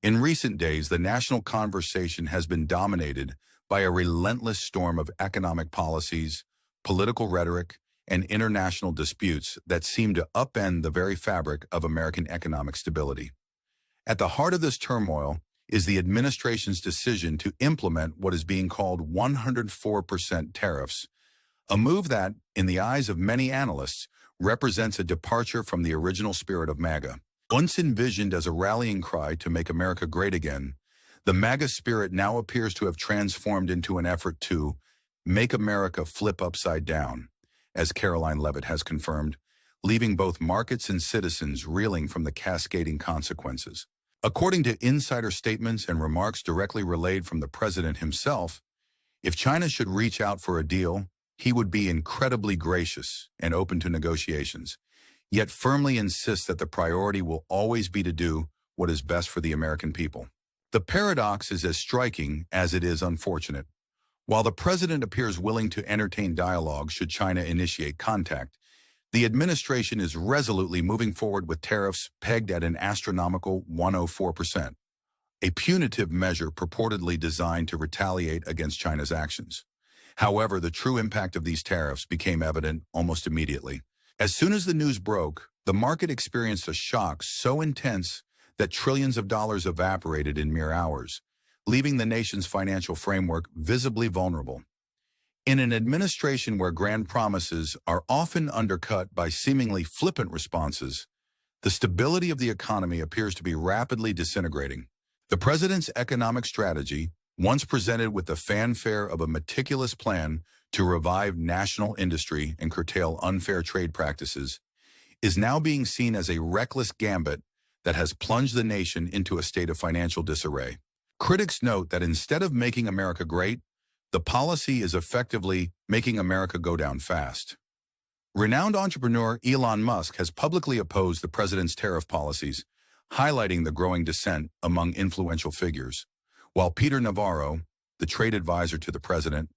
In recent days, the national conversation has been dominated by a relentless storm of economic policies, political rhetoric, and international disputes that seem to upend the very fabric of American economic stability. At the heart of this turmoil is the administration's decision to implement what is being called 104% tariffs, a move that, in the eyes of many analysts, represents a departure from the original spirit of MAGA. Once envisioned as a rallying cry to make America great again, the MAGA spirit now appears to have transformed into an effort to make America flip upside down, as Caroline Leavitt has confirmed, leaving both markets and citizens reeling from the cascading consequences. According to insider statements and remarks directly relayed from the president himself, if China should reach out for a deal, he would be incredibly gracious and open to negotiations, yet firmly insists that the priority will always be to do what is best for the American people. The paradox is as striking as it is unfortunate. While the president appears willing to entertain dialogue should China initiate contact, the administration is resolutely moving forward with tariffs pegged at an astronomical 104%, a punitive measure purportedly designed to retaliate against China's actions. However, the true impact of these tariffs became evident almost immediately. As soon as the news broke, the market experienced a shock so intense that trillions of dollars evaporated in mere hours, leaving the nation's financial framework visibly vulnerable. In an administration where grand promises are often undercut by seemingly flippant responses, the stability of the economy appears to be rapidly disintegrating. The president's economic strategy, once presented with the fanfare of a meticulous plan to revive national industry and curtail unfair trade practices, is now being seen as a reckless gambit that has plunged the nation into a state of financial disarray. Critics note that instead of making America great, the policy is effectively making America go down fast. Renowned entrepreneur Elon Musk has publicly opposed the president's tariff policies, highlighting the growing dissent among influential figures, while Peter Navarro, the trade advisor to the president,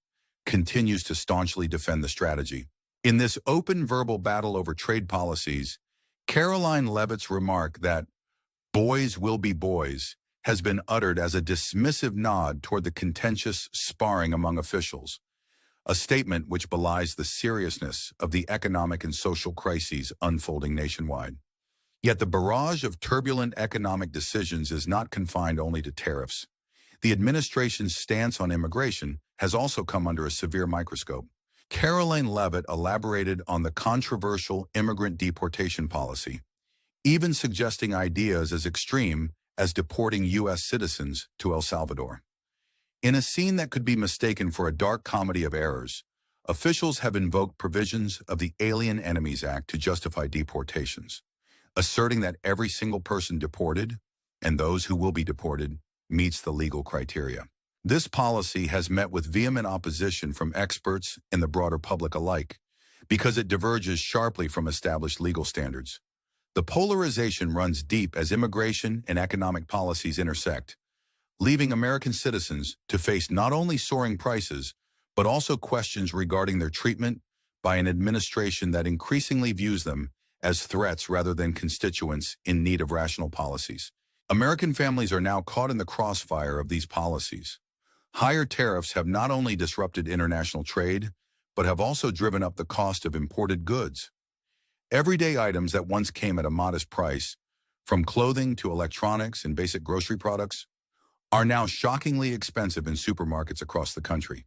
continues to staunchly defend the strategy. In this open verbal battle over trade policies, Caroline Leavitt's remark that "boys will be boys" has been uttered as a dismissive nod toward the contentious sparring among officials, a statement which belies the seriousness of the economic and social crises unfolding nationwide. Yet the barrage of turbulent economic decisions is not confined only to tariffs. The administration's stance on immigration has also come under a severe microscope. Caroline Leavitt elaborated on the controversial immigrant deportation policy, even suggesting ideas as extreme as deporting U.S. citizens to El Salvador. In a scene that could be mistaken for a dark comedy of errors, officials have invoked provisions of the Alien Enemies Act to justify deportations, asserting that every single person deported, and those who will be deported, meets the legal criteria. This policy has met with vehement opposition from experts and the broader public alike, because it diverges sharply from established legal standards. The polarization runs deep as immigration and economic policies intersect, leaving American citizens to face not only soaring prices, but also questions regarding their treatment by an administration that increasingly views them as threats rather than constituents in need of rational policies. American families are now caught in the crossfire of these policies. Higher tariffs have not only disrupted international trade, but have also driven up the cost of imported goods. Everyday items that once came at a modest price, from clothing to electronics and basic grocery products, are now shockingly expensive in supermarkets across the country.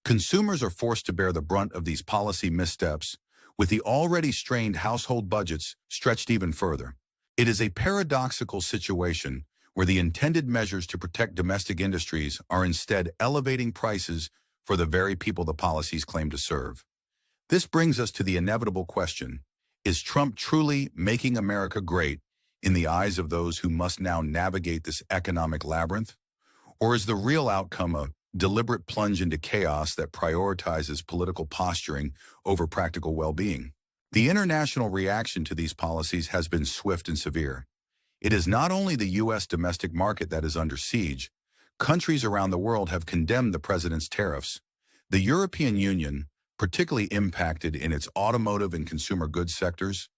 Consumers are forced to bear the brunt of these policy missteps, with the already strained household budgets stretched even further. It is a paradoxical situation where the intended measures to protect domestic industries are instead elevating prices for the very people the policies claim to serve. This brings us to the inevitable question: is Trump truly making America great in the eyes of those who must now navigate this economic labyrinth? Or is the real outcome a deliberate plunge into chaos that prioritizes political posturing over practical well-being? The international reaction to these policies has been swift and severe. It is not only the U.S. domestic market that is under siege. Countries around the world have condemned the president's tariffs. The European Union, particularly impacted in its automotive and consumer goods sectors,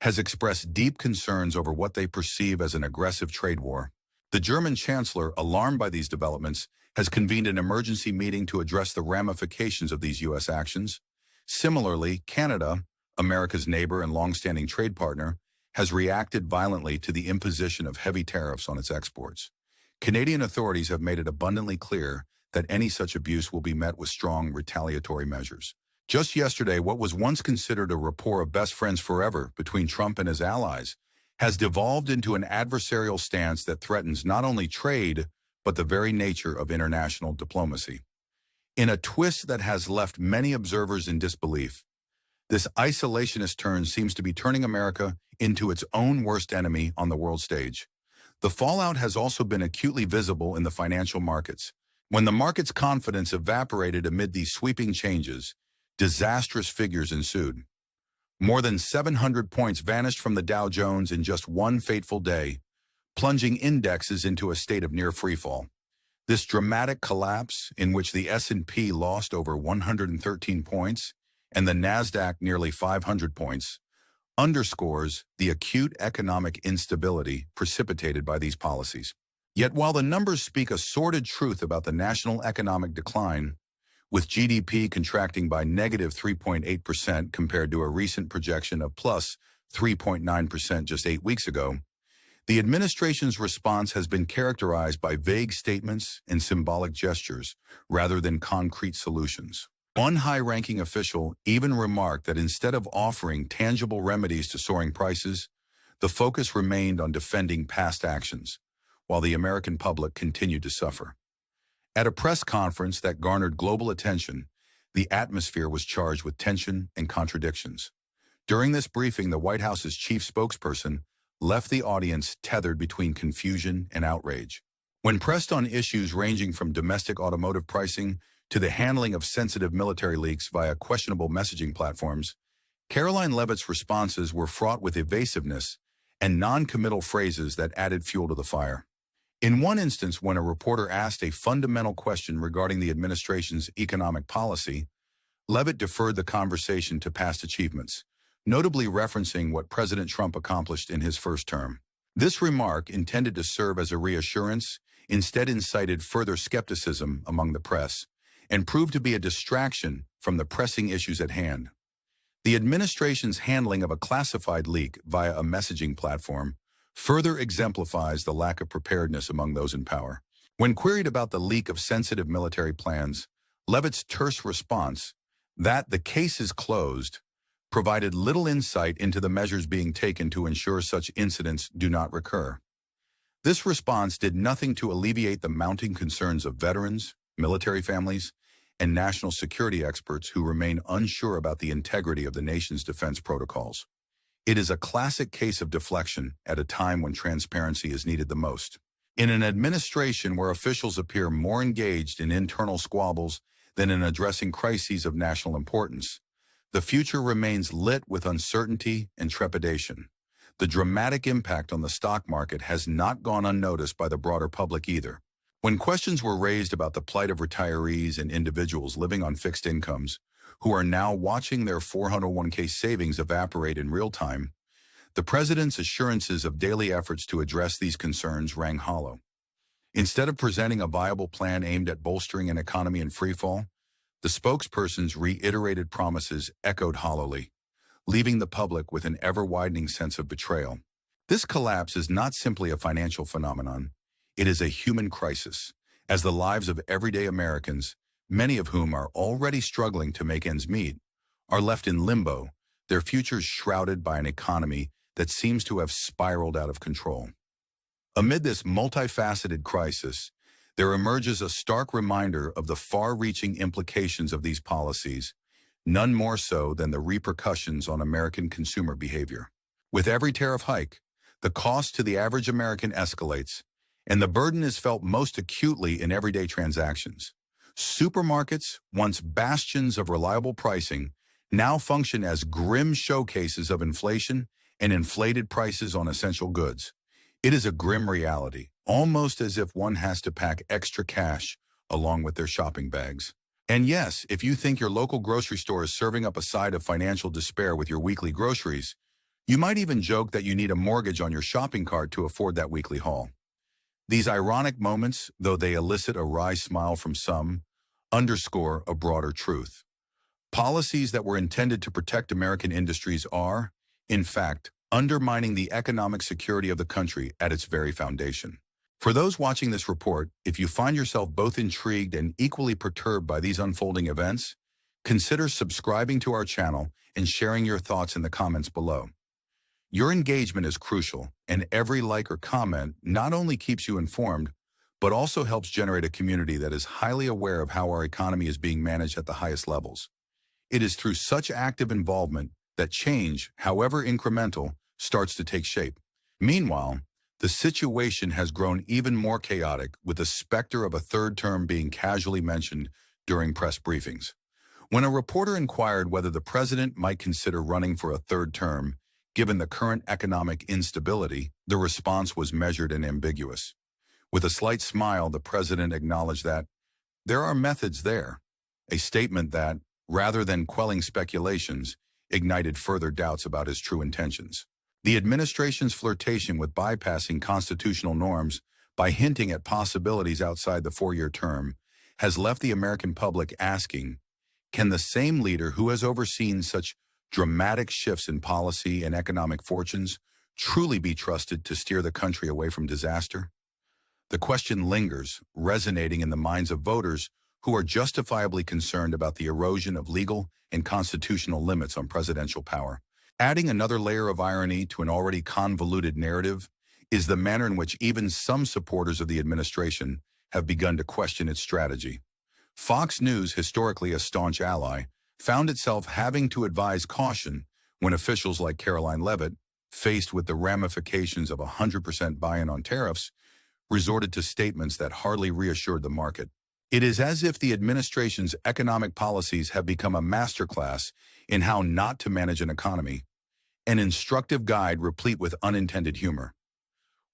has expressed deep concerns over what they perceive as an aggressive trade war. The German chancellor, alarmed by these developments, has convened an emergency meeting to address the ramifications of these U.S. actions. Similarly, Canada, America's neighbor and long-standing trade partner, has reacted violently to the imposition of heavy tariffs on its exports. Canadian authorities have made it abundantly clear that any such abuse will be met with strong retaliatory measures. Just yesterday, what was once considered a rapport of best friends forever between Trump and his allies has devolved into an adversarial stance that threatens not only trade, but the very nature of international diplomacy. In a twist that has left many observers in disbelief, this isolationist turn seems to be turning America into its own worst enemy on the world stage. The fallout has also been acutely visible in the financial markets. When the market's confidence evaporated amid these sweeping changes, disastrous figures ensued. More than 700 points vanished from the Dow Jones in just one fateful day, plunging indexes into a state of near freefall. This dramatic collapse, in which the S&P lost over 113 points and the Nasdaq nearly 500 points, underscores the acute economic instability precipitated by these policies. Yet while the numbers speak a sordid truth about the national economic decline, with GDP contracting by negative 3.8% compared to a recent projection of plus 3.9% just 8 weeks ago, the administration's response has been characterized by vague statements and symbolic gestures rather than concrete solutions. One high-ranking official even remarked that instead of offering tangible remedies to soaring prices, the focus remained on defending past actions, while the American public continued to suffer. At a press conference that garnered global attention, the atmosphere was charged with tension and contradictions. During this briefing, the White House's chief spokesperson left the audience tethered between confusion and outrage. When pressed on issues ranging from domestic automotive pricing to the handling of sensitive military leaks via questionable messaging platforms, Caroline Leavitt's responses were fraught with evasiveness and non-committal phrases that added fuel to the fire. In one instance, when a reporter asked a fundamental question regarding the administration's economic policy, Leavitt deferred the conversation to past achievements, notably referencing what President Trump accomplished in his first term. This remark, intended to serve as a reassurance, instead incited further skepticism among the press and proved to be a distraction from the pressing issues at hand. The administration's handling of a classified leak via a messaging platform further exemplifies the lack of preparedness among those in power. When queried about the leak of sensitive military plans, Leavitt's terse response, that the case is closed, provided little insight into the measures being taken to ensure such incidents do not recur. This response did nothing to alleviate the mounting concerns of veterans, military families, and national security experts who remain unsure about the integrity of the nation's defense protocols. It is a classic case of deflection at a time when transparency is needed the most. In an administration where officials appear more engaged in internal squabbles than in addressing crises of national importance, the future remains lit with uncertainty and trepidation. The dramatic impact on the stock market has not gone unnoticed by the broader public either. When questions were raised about the plight of retirees and individuals living on fixed incomes, who are now watching their 401k savings evaporate in real time, the president's assurances of daily efforts to address these concerns rang hollow. Instead of presenting a viable plan aimed at bolstering an economy in freefall, the spokesperson's reiterated promises echoed hollowly, leaving the public with an ever-widening sense of betrayal. This collapse is not simply a financial phenomenon. It is a human crisis, as the lives of everyday Americans, many of whom are already struggling to make ends meet, are left in limbo, their futures shrouded by an economy that seems to have spiraled out of control. Amid this multifaceted crisis, there emerges a stark reminder of the far-reaching implications of these policies, none more so than the repercussions on American consumer behavior. With every tariff hike, the cost to the average American escalates, and the burden is felt most acutely in everyday transactions. Supermarkets, once bastions of reliable pricing, now function as grim showcases of inflation and inflated prices on essential goods. It is a grim reality, almost as if one has to pack extra cash along with their shopping bags. And yes, if you think your local grocery store is serving up a side of financial despair with your weekly groceries, you might even joke that you need a mortgage on your shopping cart to afford that weekly haul. These ironic moments, though they elicit a wry smile from some, underscore a broader truth. Policies that were intended to protect American industries are, in fact, undermining the economic security of the country at its very foundation. For those watching this report, if you find yourself both intrigued and equally perturbed by these unfolding events, consider subscribing to our channel and sharing your thoughts in the comments below. Your engagement is crucial, and every like or comment not only keeps you informed, but also helps generate a community that is highly aware of how our economy is being managed at the highest levels. It is through such active involvement that change, however incremental, starts to take shape. Meanwhile, the situation has grown even more chaotic, with the specter of a third term being casually mentioned during press briefings. When a reporter inquired whether the president might consider running for a third term, given the current economic instability, the response was measured and ambiguous. With a slight smile, the president acknowledged that there are methods there, a statement that, rather than quelling speculations, ignited further doubts about his true intentions. The administration's flirtation with bypassing constitutional norms by hinting at possibilities outside the four-year term has left the American public asking, can the same leader who has overseen such dramatic shifts in policy and economic fortunes truly be trusted to steer the country away from disaster? The question lingers, resonating in the minds of voters who are justifiably concerned about the erosion of legal and constitutional limits on presidential power. Adding another layer of irony to an already convoluted narrative is the manner in which even some supporters of the administration have begun to question its strategy. Fox News, historically a staunch ally, found itself having to advise caution when officials like Caroline Leavitt, faced with the ramifications of 100% buy-in on tariffs, resorted to statements that hardly reassured the market. It is as if the administration's economic policies have become a masterclass in how not to manage an economy, an instructive guide replete with unintended humor.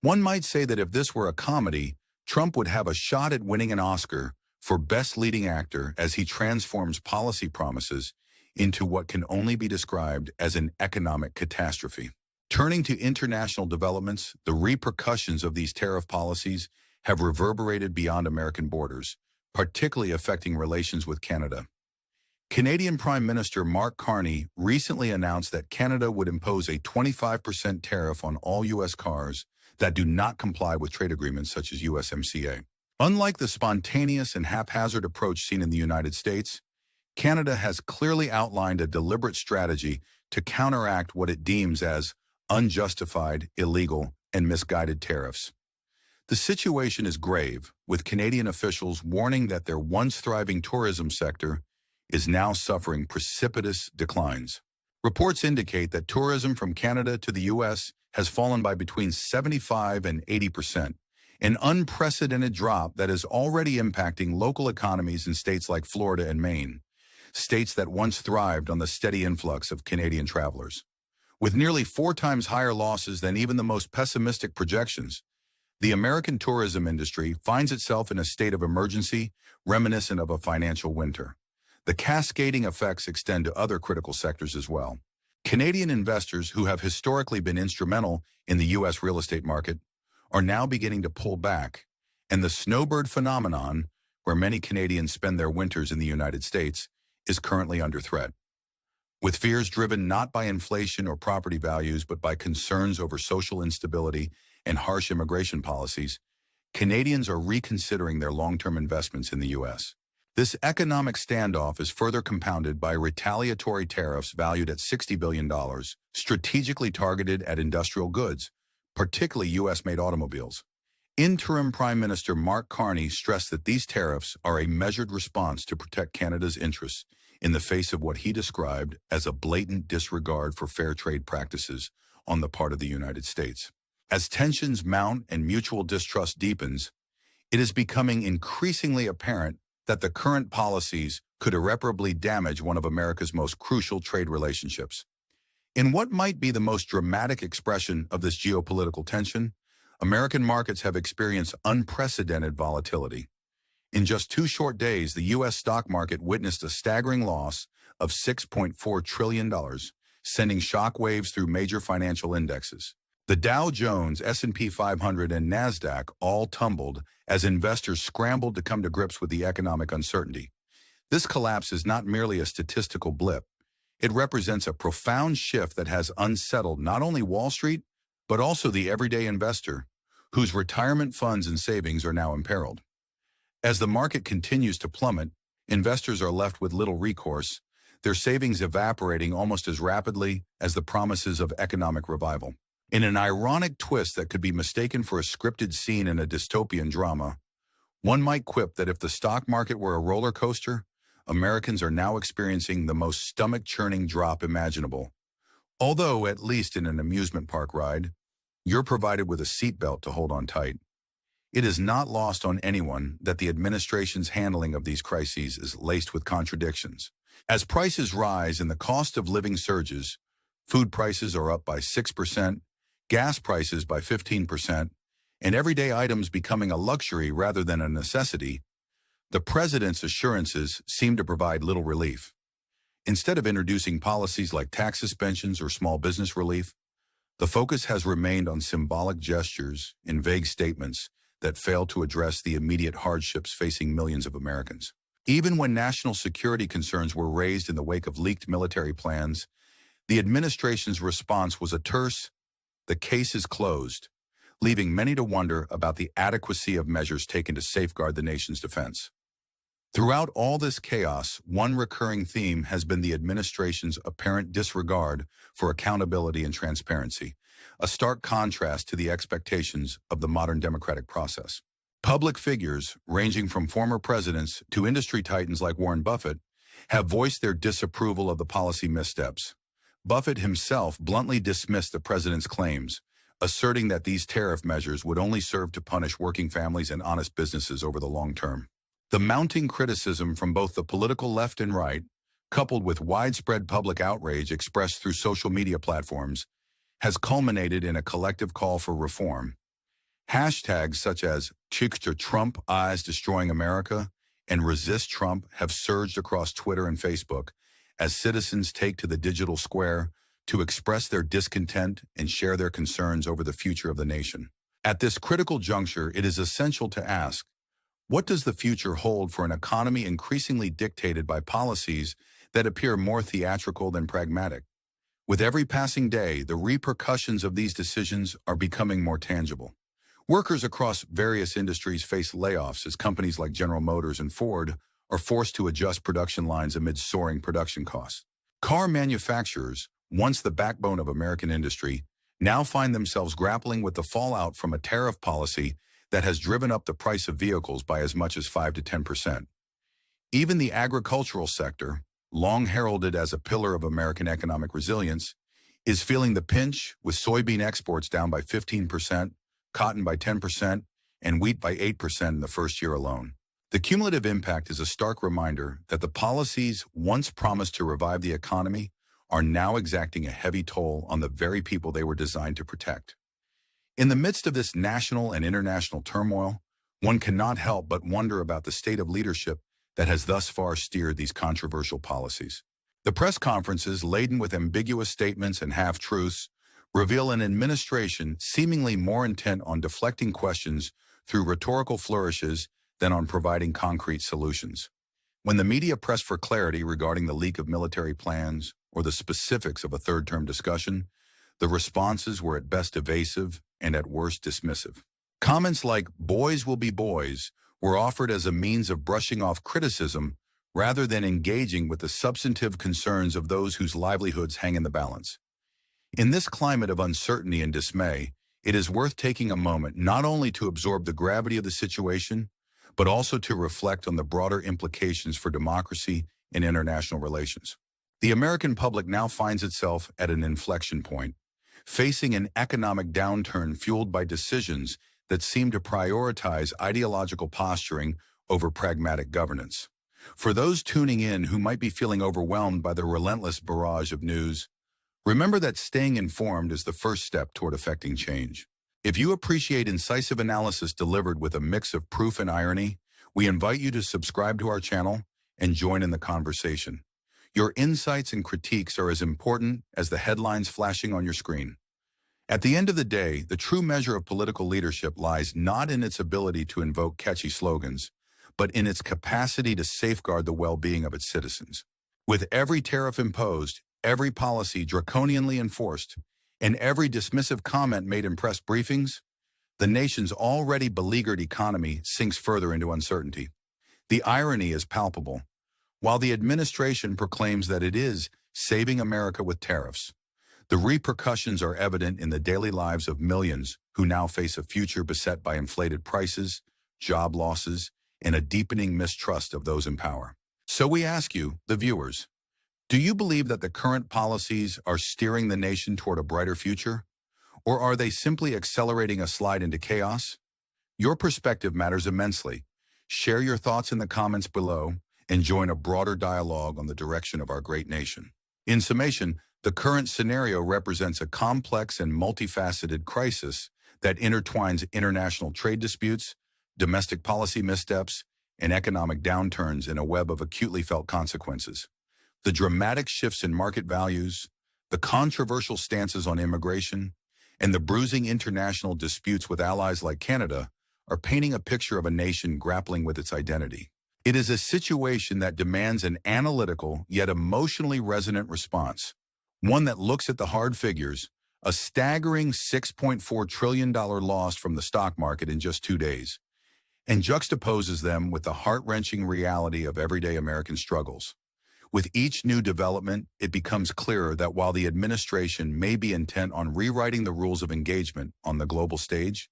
One might say that if this were a comedy, Trump would have a shot at winning an Oscar for Best Leading Actor as he transforms policy promises into what can only be described as an economic catastrophe. Turning to international developments, the repercussions of these tariff policies have reverberated beyond American borders, particularly affecting relations with Canada. Canadian Prime Minister Mark Carney recently announced that Canada would impose a 25% tariff on all U.S. cars that do not comply with trade agreements such as USMCA. Unlike the spontaneous and haphazard approach seen in the United States, Canada has clearly outlined a deliberate strategy to counteract what it deems as unjustified, illegal, and misguided tariffs. The situation is grave, with Canadian officials warning that their once thriving tourism sector is now suffering precipitous declines. Reports indicate that tourism from Canada to the U.S. has fallen by between 75 and 80%, an unprecedented drop that is already impacting local economies in states like Florida and Maine, states that once thrived on the steady influx of Canadian travelers. With nearly 4 times higher losses than even the most pessimistic projections, the American tourism industry finds itself in a state of emergency reminiscent of a financial winter. The cascading effects extend to other critical sectors as well. Canadian investors who have historically been instrumental in the U.S. real estate market are now beginning to pull back, and the snowbird phenomenon, where many Canadians spend their winters in the United States, is currently under threat. With fears driven not by inflation or property values, but by concerns over social instability and harsh immigration policies, Canadians are reconsidering their long-term investments in the U.S. This economic standoff is further compounded by retaliatory tariffs valued at $60 billion, strategically targeted at industrial goods, particularly U.S.-made automobiles. Interim Prime Minister Mark Carney stressed that these tariffs are a measured response to protect Canada's interests in the face of what he described as a blatant disregard for fair trade practices on the part of the United States. As tensions mount and mutual distrust deepens, it is becoming increasingly apparent that the current policies could irreparably damage one of America's most crucial trade relationships. In what might be the most dramatic expression of this geopolitical tension, American markets have experienced unprecedented volatility. In just 2 short days, the U.S. stock market witnessed a staggering loss of $6.4 trillion, sending shockwaves through major financial indexes. The Dow Jones, S&P 500, and NASDAQ all tumbled as investors scrambled to come to grips with the economic uncertainty. This collapse is not merely a statistical blip. It represents a profound shift that has unsettled not only Wall Street, but also the everyday investor, whose retirement funds and savings are now imperiled. As the market continues to plummet, investors are left with little recourse, their savings evaporating almost as rapidly as the promises of economic revival. In an ironic twist that could be mistaken for a scripted scene in a dystopian drama, one might quip that if the stock market were a roller coaster, Americans are now experiencing the most stomach-churning drop imaginable. Although, at least in an amusement park ride, you're provided with a seatbelt to hold on tight. It is not lost on anyone that the administration's handling of these crises is laced with contradictions. As prices rise and the cost of living surges, food prices are up by 6%, gas prices by 15%, and everyday items becoming a luxury rather than a necessity, the president's assurances seem to provide little relief. Instead of introducing policies like tax suspensions or small business relief, the focus has remained on symbolic gestures and vague statements that fail to address the immediate hardships facing millions of Americans. Even when national security concerns were raised in the wake of leaked military plans, the administration's response was a terse, "The case is closed," leaving many to wonder about the adequacy of measures taken to safeguard the nation's defense. Throughout all this chaos, one recurring theme has been the administration's apparent disregard for accountability and transparency, a stark contrast to the expectations of the modern democratic process. Public figures, ranging from former presidents to industry titans like Warren Buffett, have voiced their disapproval of the policy missteps. Buffett himself bluntly dismissed the president's claims, asserting that these tariff measures would only serve to punish working families and honest businesses over the long term. The mounting criticism from both the political left and right, coupled with widespread public outrage expressed through social media platforms, has culminated in a collective call for reform. Hashtags such as "Cheeks to Trump, Eyes Destroying America" and "Resist Trump" have surged across Twitter and Facebook as citizens take to the digital square to express their discontent and share their concerns over the future of the nation. At this critical juncture, it is essential to ask, what does the future hold for an economy increasingly dictated by policies that appear more theatrical than pragmatic? With every passing day, the repercussions of these decisions are becoming more tangible. Workers across various industries face layoffs as companies like General Motors and Ford are forced to adjust production lines amid soaring production costs. Car manufacturers, once the backbone of American industry, now find themselves grappling with the fallout from a tariff policy that has driven up the price of vehicles by as much as 5 to 10%. Even the agricultural sector, long heralded as a pillar of American economic resilience, is feeling the pinch, with soybean exports down by 15%, cotton by 10%, and wheat by 8% in the first year alone. The cumulative impact is a stark reminder that the policies once promised to revive the economy are now exacting a heavy toll on the very people they were designed to protect. In the midst of this national and international turmoil, one cannot help but wonder about the state of leadership that has thus far steered these controversial policies. The press conferences, laden with ambiguous statements and half-truths, reveal an administration seemingly more intent on deflecting questions through rhetorical flourishes than on providing concrete solutions. When the media pressed for clarity regarding the leak of military plans or the specifics of a third-term discussion, the responses were at best evasive and at worst dismissive. Comments like "boys will be boys" were offered as a means of brushing off criticism rather than engaging with the substantive concerns of those whose livelihoods hang in the balance. In this climate of uncertainty and dismay, it is worth taking a moment not only to absorb the gravity of the situation, but also to reflect on the broader implications for democracy and international relations. The American public now finds itself at an inflection point, facing an economic downturn fueled by decisions that seem to prioritize ideological posturing over pragmatic governance. For those tuning in who might be feeling overwhelmed by the relentless barrage of news, remember that staying informed is the first step toward effecting change. If you appreciate incisive analysis delivered with a mix of proof and irony, we invite you to subscribe to our channel and join in the conversation. Your insights and critiques are as important as the headlines flashing on your screen. At the end of the day, the true measure of political leadership lies not in its ability to invoke catchy slogans, but in its capacity to safeguard the well-being of its citizens. With every tariff imposed, every policy draconianly enforced, and every dismissive comment made in press briefings, the nation's already beleaguered economy sinks further into uncertainty. The irony is palpable. While the administration proclaims that it is saving America with tariffs, the repercussions are evident in the daily lives of millions who now face a future beset by inflated prices, job losses, and a deepening mistrust of those in power. So we ask you, the viewers, do you believe that the current policies are steering the nation toward a brighter future? Or are they simply accelerating a slide into chaos? Your perspective matters immensely. Share your thoughts in the comments below and join a broader dialogue on the direction of our great nation. In summation, the current scenario represents a complex and multifaceted crisis that intertwines international trade disputes, domestic policy missteps, and economic downturns in a web of acutely felt consequences. The dramatic shifts in market values, the controversial stances on immigration, and the bruising international disputes with allies like Canada are painting a picture of a nation grappling with its identity. It is a situation that demands an analytical yet emotionally resonant response, one that looks at the hard figures, a staggering $6.4 trillion loss from the stock market in just 2 days, and juxtaposes them with the heart-wrenching reality of everyday American struggles. With each new development, it becomes clearer that while the administration may be intent on rewriting the rules of engagement on the global stage,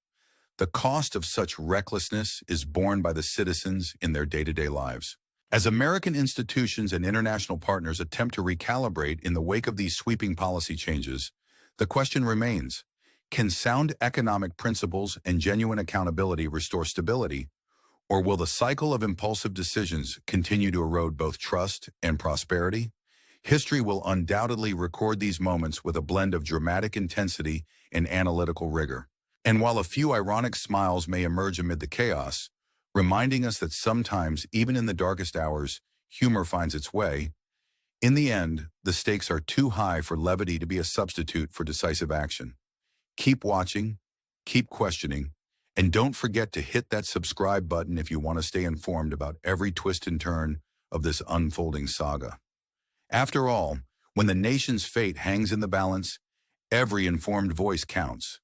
the cost of such recklessness is borne by the citizens in their day-to-day lives. As American institutions and international partners attempt to recalibrate in the wake of these sweeping policy changes, the question remains, can sound economic principles and genuine accountability restore stability, or will the cycle of impulsive decisions continue to erode both trust and prosperity? History will undoubtedly record these moments with a blend of dramatic intensity and analytical rigor. And while a few ironic smiles may emerge amid the chaos, reminding us that sometimes, even in the darkest hours, humor finds its way, in the end, the stakes are too high for levity to be a substitute for decisive action. Keep watching, keep questioning, and don't forget to hit that subscribe button if you want to stay informed about every twist and turn of this unfolding saga. After all, when the nation's fate hangs in the balance, every informed voice counts.